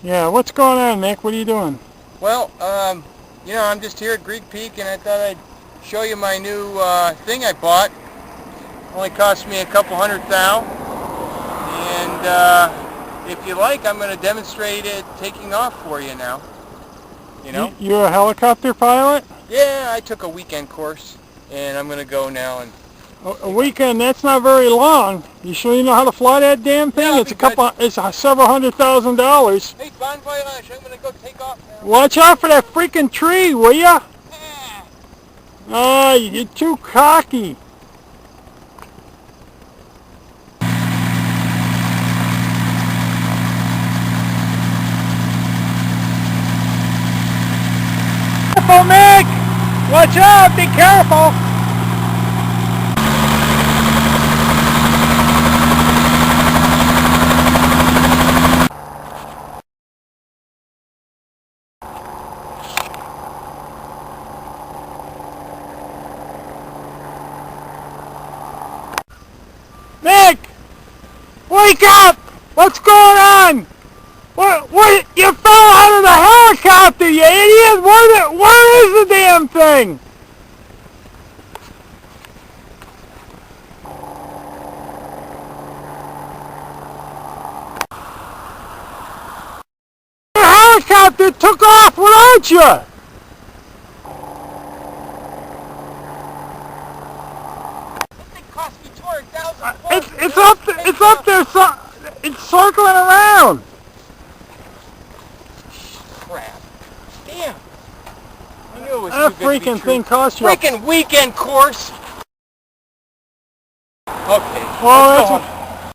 Yeah, what's going on, Mick? What are you doing? Well, I'm just here at Greek Peak, and I thought I'd show you my new thing I bought. Only cost me a couple $100,000, and if you like, I'm going to demonstrate it taking off for you now. You're a helicopter pilot? Yeah, I took a weekend course, and I'm going to go now and. A weekend? That's not very long. You sure you know how to fly that damn thing? Yeah, It's several $100,000. Hey, bon voyage! I'm going to go take off now. Watch out for that freaking tree, will ya? Yeah. Oh, you're too cocky. Careful, Mick! Watch out! Be careful! Mick! Wake up! What's going on? What? You fell out of the helicopter, you idiot! Where is the damn thing? The helicopter took off without you! Cost me $200,000. It's up there, it's circling around. Crap. Damn. I knew it was That too good to be freaking true. thing cost you Freaking weekend course. Okay. Well, let's go home.